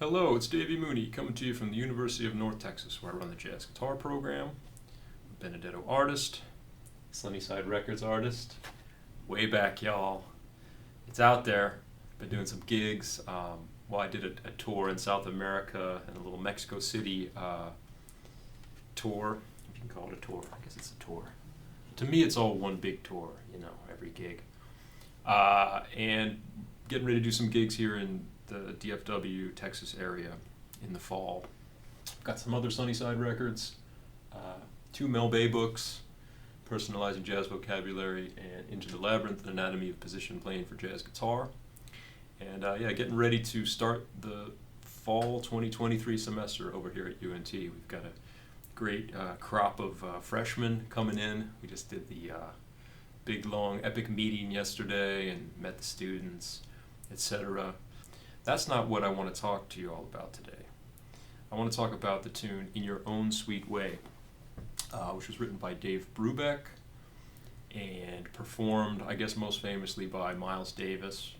Hello, it's Davey Mooney coming to you from the University of North Texas, where I run the jazz guitar program. Benedetto artist, Sunnyside Records artist. Way back, y'all. It's out there. Been doing some gigs. I did a tour in South America and a little Mexico City tour. If you can call it a tour, I guess it's a tour. To me, it's all one big tour, every gig. And getting ready to do some gigs here in the DFW, Texas area in the fall. Got some other Sunnyside records, 2 Mel Bay books, Personalizing Jazz Vocabulary, and Into the Labyrinth, An Anatomy of Position Playing for Jazz Guitar. And getting ready to start the fall 2023 semester over here at UNT. We've got a great crop of freshmen coming in. We just did the big, long, epic meeting yesterday and met the students, etc. That's not what I want to talk to you all about today. I want to talk about the tune In Your Own Sweet Way, which was written by Dave Brubeck and performed, I guess, most famously by Miles Davis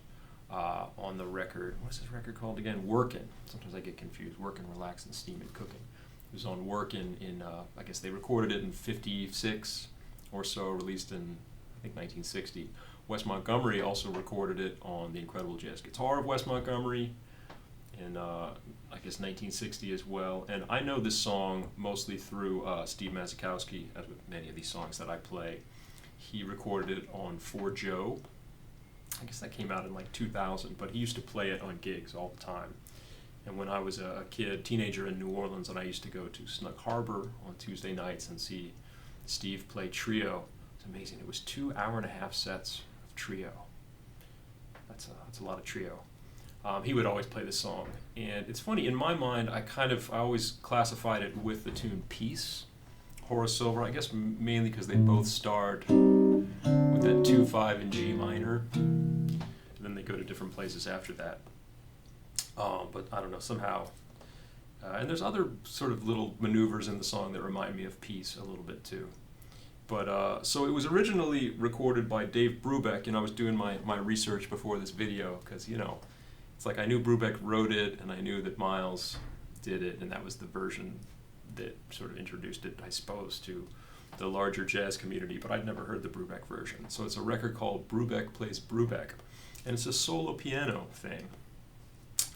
on the record. What's this record called again? Workin'. Sometimes I get confused. Workin', Relaxin', Steamin', Cookin'. It was on Workin' in, I guess they recorded it in 56 or so, released in, I think, 1960. Wes Montgomery also recorded it on The Incredible Jazz Guitar of Wes Montgomery in, I guess, 1960 as well. And I know this song mostly through Steve Masakowski, as with many of these songs that I play. He recorded it on For Joe. I guess that came out in like 2000, but he used to play it on gigs all the time. And when I was a teenager in New Orleans, and I used to go to Snug Harbor on Tuesday nights and see Steve play trio, it's amazing. It was 2 hour-and-a-half sets of trio. That's a lot of trio. He would always play this song. And it's funny, in my mind, I always classified it with the tune Peace, Horace Silver, I guess mainly because they both starred with that 2-5 in G minor. And then they go to different places after that. But I don't know, somehow. And there's other sort of little maneuvers in the song that remind me of Peace a little bit too. But so it was originally recorded by Dave Brubeck, and I was doing my research before this video because, it's like I knew Brubeck wrote it and I knew that Miles did it, and that was the version that sort of introduced it, I suppose, to the larger jazz community, but I'd never heard the Brubeck version. So it's a record called Brubeck Plays Brubeck, and it's a solo piano thing.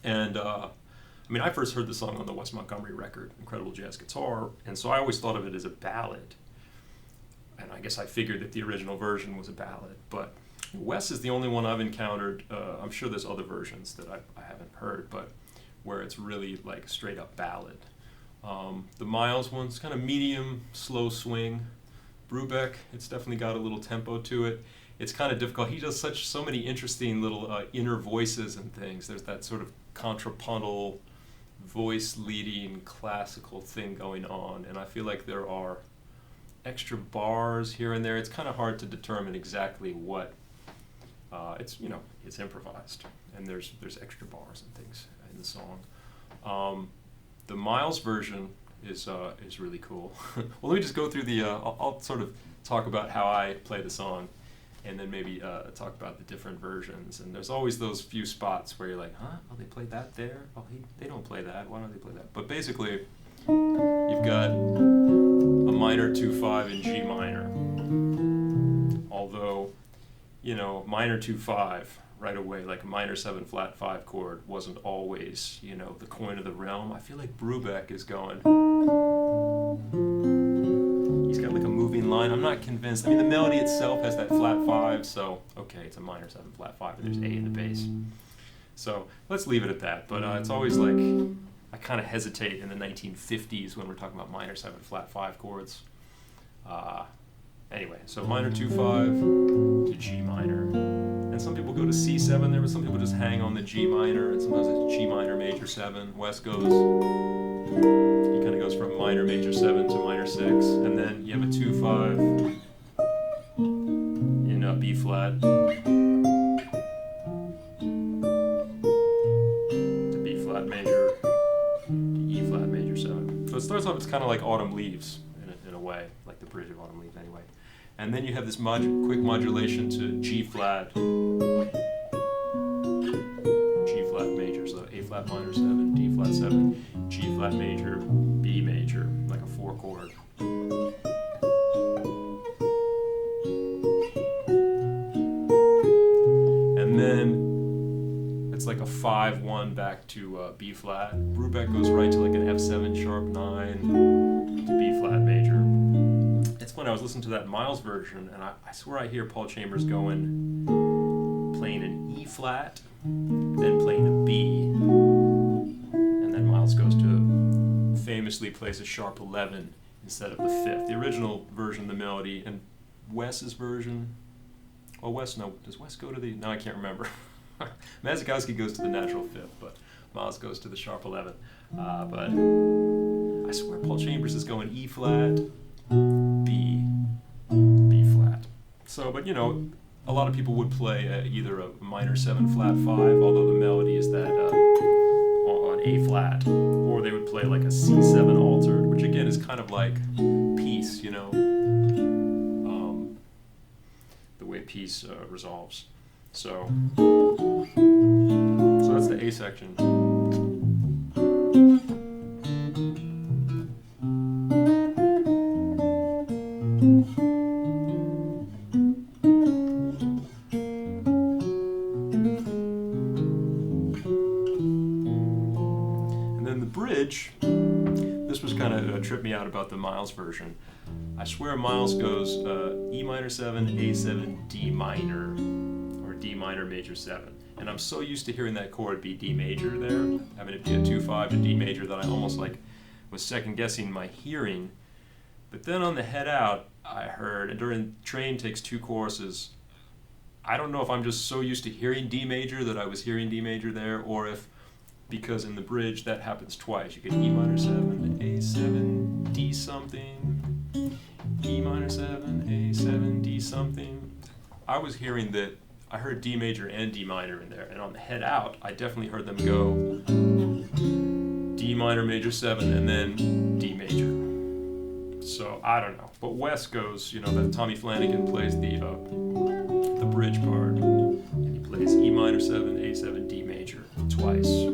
And I first heard the song on the Wes Montgomery record, Incredible Jazz Guitar, and so I always thought of it as a ballad. And I guess I figured that the original version was a ballad, but Wes is the only one I've encountered. I'm sure there's other versions that I haven't heard, but where it's really like a straight up ballad. The Miles one's kind of medium, slow swing. Brubeck, it's definitely got a little tempo to it. It's kind of difficult. He does so many interesting little inner voices and things. There's that sort of contrapuntal, voice-leading, classical thing going on, and I feel like there are extra bars here and there. It's kind of hard to determine exactly what. It's improvised, and there's extra bars and things in the song. The Miles version is really cool. Well, let me just go through I'll sort of talk about how I play the song, and then maybe talk about the different versions. And there's always those few spots where you're like, huh? Oh, they played that there? Oh, they don't play that. Why don't they play that? But basically, you've got a minor 2-5 in G minor. Although, minor 2-5 right away, like a minor 7 flat 5 chord wasn't always, the coin of the realm. I feel like Brubeck is going. He's got like a moving line. I'm not convinced. The melody itself has that flat 5, so okay, it's a minor 7 flat 5, and there's A in the bass. So let's leave it at that. But it's always like, I kind of hesitate in the 1950s when we're talking about minor 7 flat 5 chords. Anyway, so minor 2-5 to G minor. And some people go to C7 there, but some people just hang on the G minor, and sometimes it's G minor major 7. Wes he kind of goes from minor major 7 to minor 6, and then you have a 2-5 in B flat to B flat major to E flat major 7. So it starts off, it's kind of like Autumn Leaves in a way, like the bridge of Autumn Leaves anyway. And then you have this quick modulation to G flat major, so A flat flat minor 7, D flat 7, G flat major, B major, like a 4 chord. And then it's like a 5-1 back to B flat. Brubeck goes right to like an F7 sharp 9 to B flat major. It's funny, I was listening to that Miles version, and I swear I hear Paul Chambers playing an E flat, then playing a B, and then Miles goes to famously plays a sharp 11 instead of the 5th. The original version of the melody and Wes's version. Oh, does Wes go to the? No, I can't remember. Masakowski goes to the natural 5th, but Miles goes to the sharp 11. But I swear Paul Chambers is going E flat, B flat. So, but a lot of people would play either a minor 7 flat 5, although the melody is that on A flat, or they would play like a C7 altered, which again is kind of like peace, the way peace resolves. So that's the A section. This was kind of tripped me out about the Miles version. I swear Miles goes E minor 7, A7, D minor, or D minor major 7. And I'm so used to hearing that chord be D major there, having it be a 2-5 to D major, that I almost was second guessing my hearing. But then on the head out, I heard, and during Train takes 2 choruses, I don't know if I'm just so used to hearing D major that I was hearing D major there, or if because in the bridge that happens twice. You get E minor 7, A7, D something, E minor 7, A7, D something. I was hearing that, I heard D major and D minor in there, and on the head out, I definitely heard them go D minor major 7 and then D major. So I don't know. But Wes goes, that Tommy Flanagan plays the bridge part, and he plays E minor 7, A7, D major twice.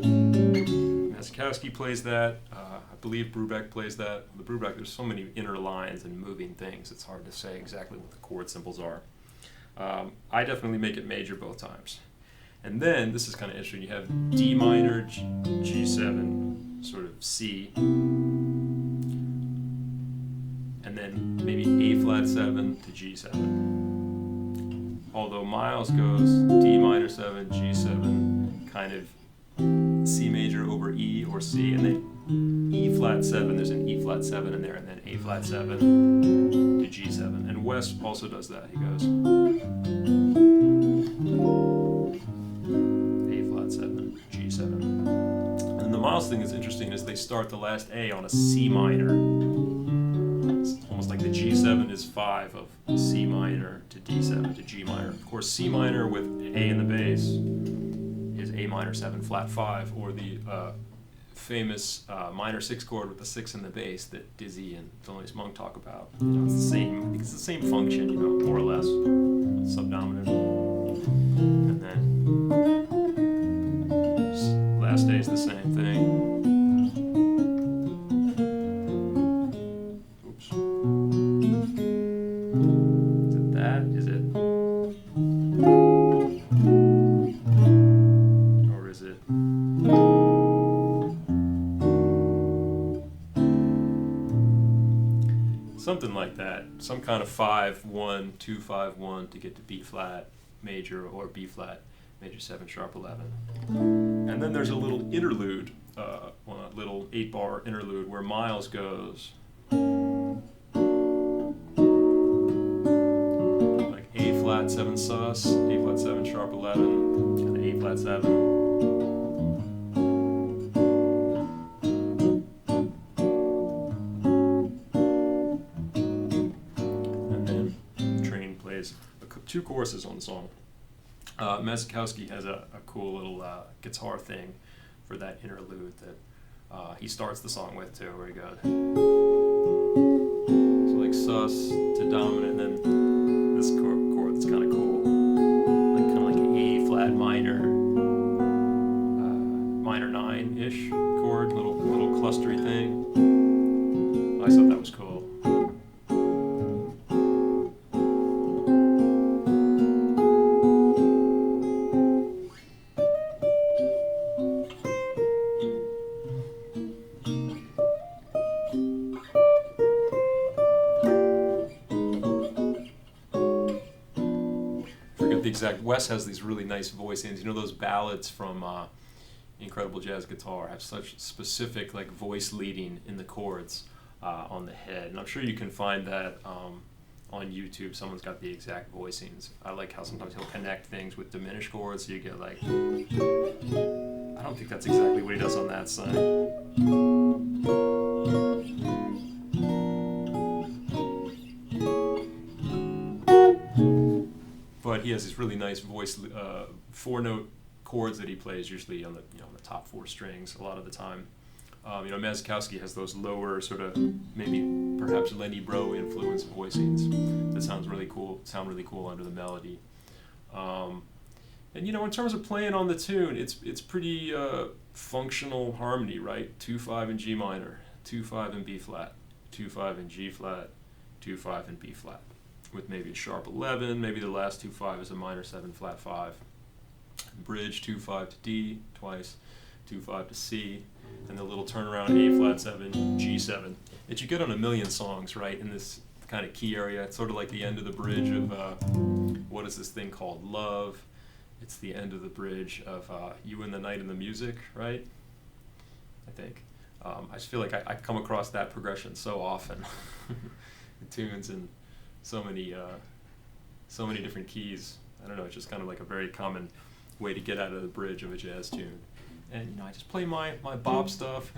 Masakowski plays that. I believe Brubeck plays that. The Brubeck, there's so many inner lines and moving things, it's hard to say exactly what the chord symbols are. I definitely make it major both times. And then, this is kind of interesting, you have D minor, G7, sort of C, and then maybe A flat 7 to G7. Although Miles goes D minor 7, G7, kind of C major over E or C, and then E flat 7, there's an E flat 7 in there, and then A flat 7 to G7. And Wes also does that. He goes A flat 7, G7. And the Miles thing is interesting is they start the last A on a C minor. It's almost like the G7 is 5 of C minor to D7 to G minor. Of course, C minor with A in the bass is A minor 7 flat 5, or the famous minor 6 chord with the 6 in the bass that Dizzy and Thelonious Monk talk about. It's the same. It's the same function, more or less, subdominant. And then last A is the same thing. Oops. Is it that? Is it? Or is it? Something like that, some kind of 5-1, 2-5-1 to get to B flat major or B flat major 7 sharp 11. And then there's a little interlude, a little 8-bar interlude where Miles goes like A flat 7 sus, A flat 7 sharp 11, and A flat 7. Two choruses on the song. Masakowski has a cool little guitar thing for that interlude that he starts the song with too, where he goes so like sus to dominant, and then this chord that's kind of cool, like kind of like an A flat minor, minor 9 diminished chord, little clustery thing. I thought that was cool. Wes has these really nice voicings. You know, those ballads from Incredible Jazz Guitar have such specific like voice leading in the chords on the head, and I'm sure you can find that on YouTube. Someone's got the exact voicings. I like how sometimes he'll connect things with diminished chords, so you get like, I don't think that's exactly what he does on that side. But he has these really nice voice, 4-note chords that he plays, usually on the the top 4 strings a lot of the time. Masakowski has those lower sort of maybe perhaps Lenny Bro influence voicings that sound really cool under the melody. And in terms of playing on the tune, it's pretty functional harmony, right? 2/5 in G minor, 2/5 in B flat, 2/5 in G flat, 2/5 in B flat, with maybe a sharp 11, maybe the last 2/5 is a minor 7 flat 5. Bridge 2/5 to D twice, 2/5 to C, and the little turnaround A flat 7, G7 that you get on a million songs, right? In this kind of key area, it's sort of like the end of the bridge of what is this thing called? Love. It's the end of the bridge of You and the Night and the Music, right? I think. I just feel like I come across that progression so often in tunes and so many different keys. I don't know, it's just kind of like a very common way to get out of the bridge of a jazz tune. And I just play my bop stuff.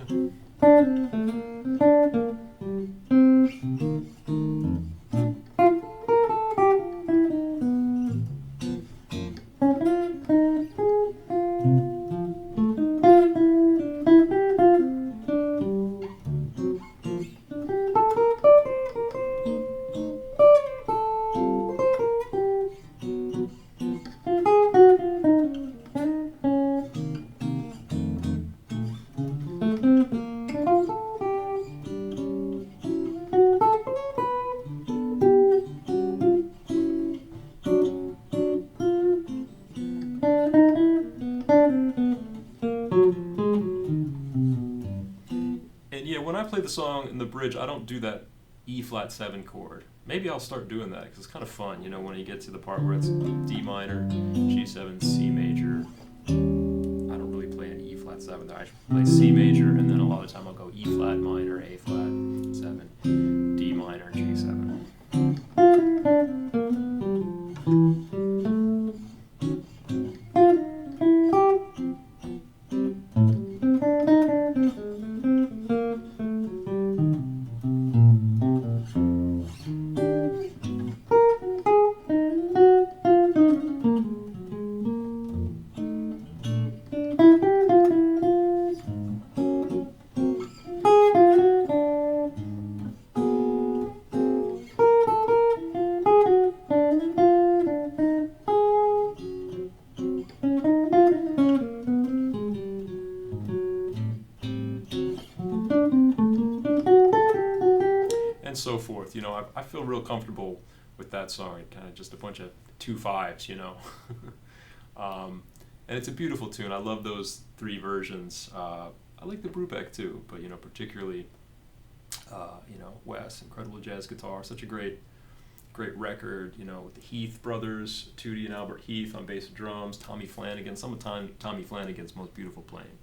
The song in the bridge, I don't do that E flat 7 chord. Maybe I'll start doing that because it's kind of fun, when you get to the part where it's D minor, G7, C major. I don't really play an E flat 7 there. I play C major, and then a lot of the time I'll go E flat minor, A flat 7, D minor, G7. So forth. I feel real comfortable with that song. Kind of just a bunch of 2/5s, and it's a beautiful tune. I love those 3 versions. I like the Brubeck too, but particularly Wes, Incredible Jazz Guitar, such a great record. With the Heath brothers, Tootie and Albert Heath on bass and drums, Tommy Flanagan, some of Tommy Flanagan's most beautiful playing,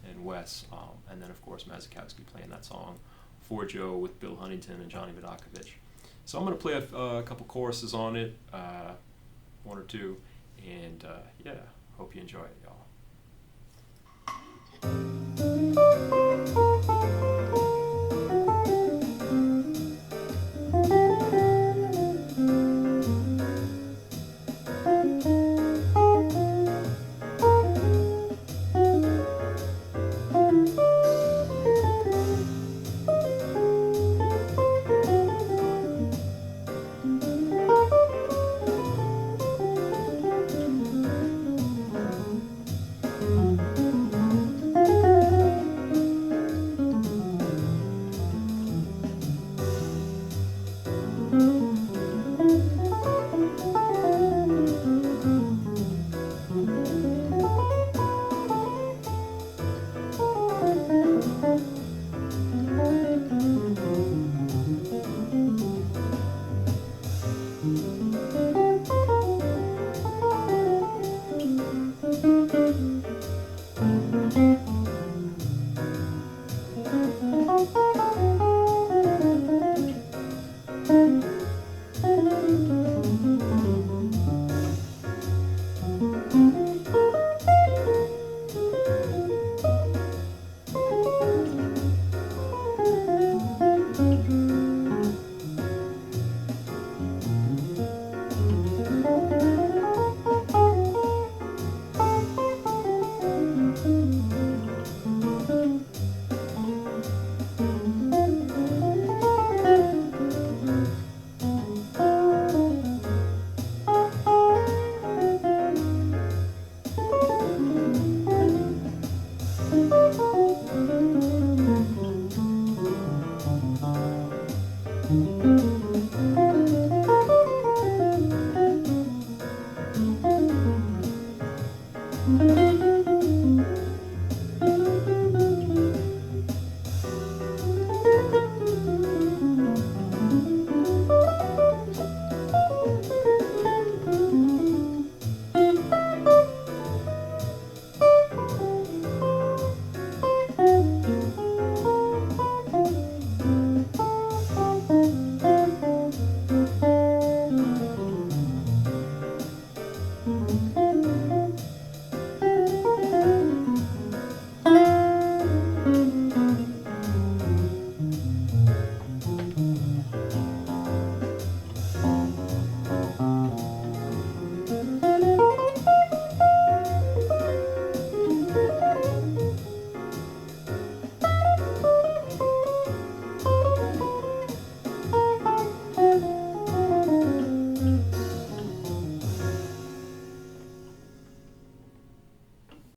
and Wes, and then of course Masakowski playing that song for Joe with Bill Huntington and Johnny Vidakovich. So I'm going to play a couple choruses on it, 1 or 2, and hope you enjoy it, y'all. Bye.